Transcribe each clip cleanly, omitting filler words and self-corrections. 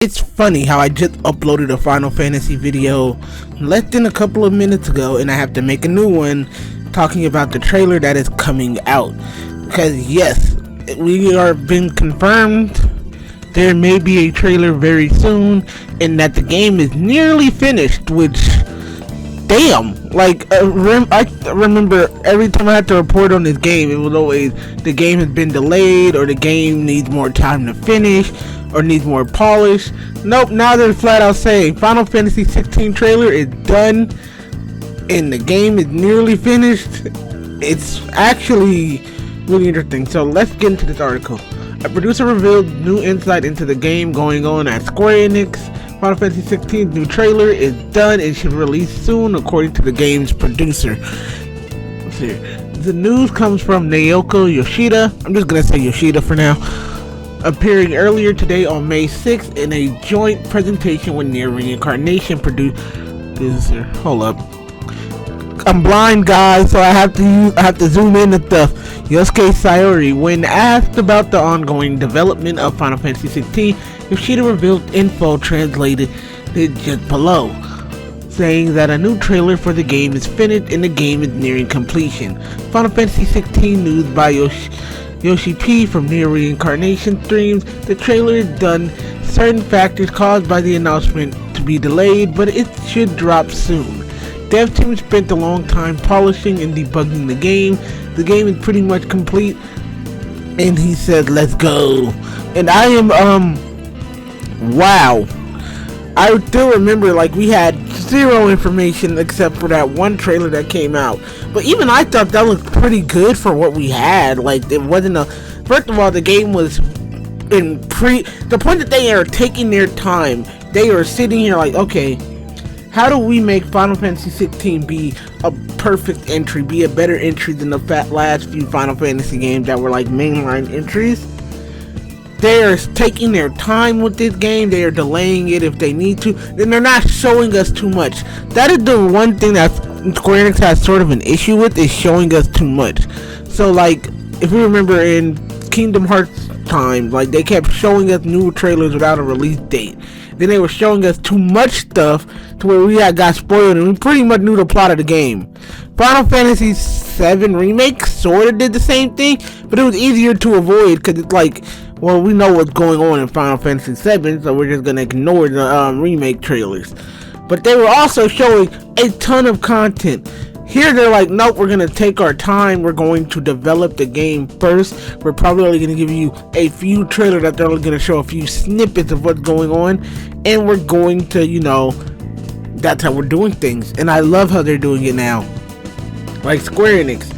It's funny how I just uploaded a Final Fantasy video less than a couple of minutes ago, and I have to make a new one talking about the trailer that is coming out. Because yes, we are been confirmed there may be a trailer very soon, and that the game is nearly finished, which, damn, like, I remember every time I had to report on this game, it was always, the game has been delayed, or the game needs more time to finish, or needs more polish. Nope, now they're flat out saying Final Fantasy 16 trailer is done, and the game is nearly finished. It's actually really interesting, so let's get into this article. A producer revealed new insight into the game going on at Square Enix. Final Fantasy 16's new trailer is done and should release soon, according to the game's producer. Let's see. The news comes from Naoko Yoshida. I'm just gonna say Yoshida for now. Appearing earlier today on May 6th in a joint presentation with Nier Reincarnation producer. Hold up. I'm blind, guys, so I have to zoom in at the Yosuke Sayori. When asked about the ongoing development of Final Fantasy 16, Yoshida revealed info translated just below, saying that a new trailer for the game is finished and the game is nearing completion. Final Fantasy 16 news by Yoshi P from Nier Reincarnation streams. The trailer is done. Certain factors caused by the announcement to be delayed, but it should drop soon. Dev team spent a long time polishing and debugging the game. The game is pretty much complete, and he said, "Let's go." And I am wow. I still remember, like, we had zero information except for that one trailer that came out. But even I thought that looked pretty good for what we had. Like, it wasn't a... First of all, the game was in the point that they are taking their time. They are sitting here like, okay, how do we make Final Fantasy 16 be a perfect entry, be a better entry than the last few Final Fantasy games that were like mainline entries? They are taking their time with this game. They are delaying it if they need to. And they're not showing us too much. That is the one thing that Square Enix has sort of an issue with, is showing us too much. So, like, if you remember in Kingdom Hearts time, like, they kept showing us new trailers without a release date. Then they were showing us too much stuff to where we got spoiled and we pretty much knew the plot of the game. Final Fantasy VII Remake sort of did the same thing, but it was easier to avoid because it's like, well, we know what's going on in Final Fantasy VII, so we're just going to ignore the remake trailers. But they were also showing a ton of content. Here they're like, nope, we're going to take our time. We're going to develop the game first. We're probably only going to give you a few trailers that they're only going to show a few snippets of what's going on. And we're going to, you know, that's how we're doing things. And I love how they're doing it now. Like Square Enix,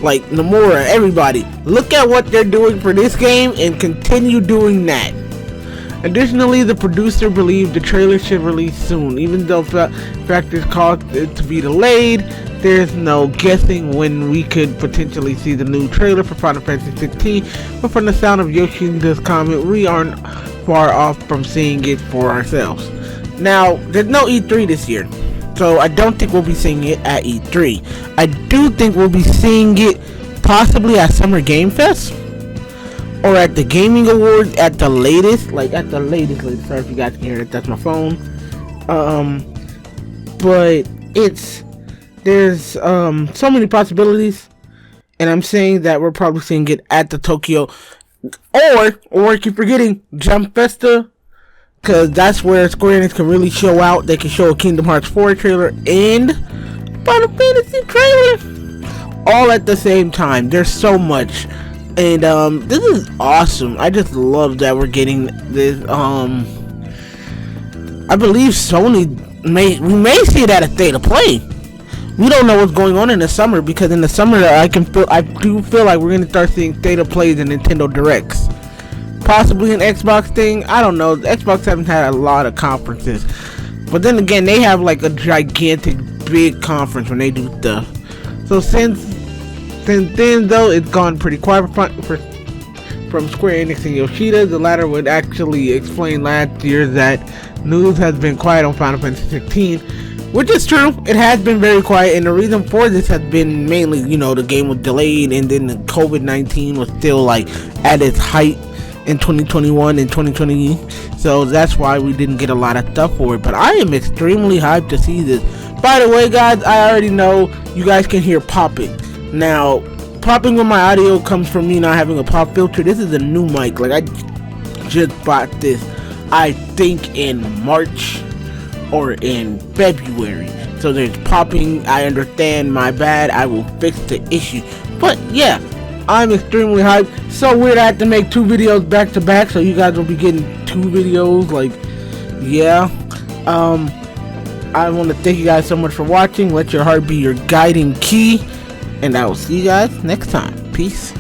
like Nomura, everybody. Look at what they're doing for this game and continue doing that. Additionally, the producer believed the trailer should release soon. Even though factors caused it to be delayed, there's no guessing when we could potentially see the new trailer for Final Fantasy 16. But from the sound of Yoshida's comment, we aren't far off from seeing it for ourselves. Now, there's no E3 this year, so I don't think we'll be seeing it at E3. I do think we'll be seeing it possibly at Summer Game Fest or at the Gaming Awards at the latest. Like, at the latest. Sorry if you guys can hear it. That's my phone. But there's so many possibilities, and I'm saying that we're probably seeing it at the Tokyo, or I keep forgetting, Jump Festa, because that's where Square Enix can really show out. They can show a Kingdom Hearts 4 trailer and Final Fantasy trailer all at the same time. There's so much, and this is awesome. I just love that we're getting this. I believe Sony we may see it at a State of Play. We don't know what's going on in the summer, because in the summer I do feel like we're gonna start seeing State of Plays and Nintendo Directs. Possibly an Xbox thing. I don't know. Xbox haven't had a lot of conferences, but then again, they have like a gigantic big conference when they do stuff. So since then, though, it's gone pretty quiet from Square Enix and Yoshida. The latter would actually explain last year that news has been quiet on Final Fantasy 16, which is true. It has been very quiet, and the reason for this has been mainly, you know, the game was delayed, and then the COVID-19 was still like at its height, in 2021 and 2020, so that's why we didn't get a lot of stuff for it. But I am extremely hyped to see this. By the way, guys, I already know you guys can hear popping. Now, popping on my audio comes from me not having a pop filter. This is a new mic. Like, I just bought this, I think in March or in February. So there's popping. I understand, my bad. I will fix the issue. But yeah, I'm extremely hyped. So weird I have to make 2 videos back to back, so you guys will be getting 2 videos. Like, yeah. I want to thank you guys so much for watching. Let your heart be your guiding key, and I will see you guys next time. Peace.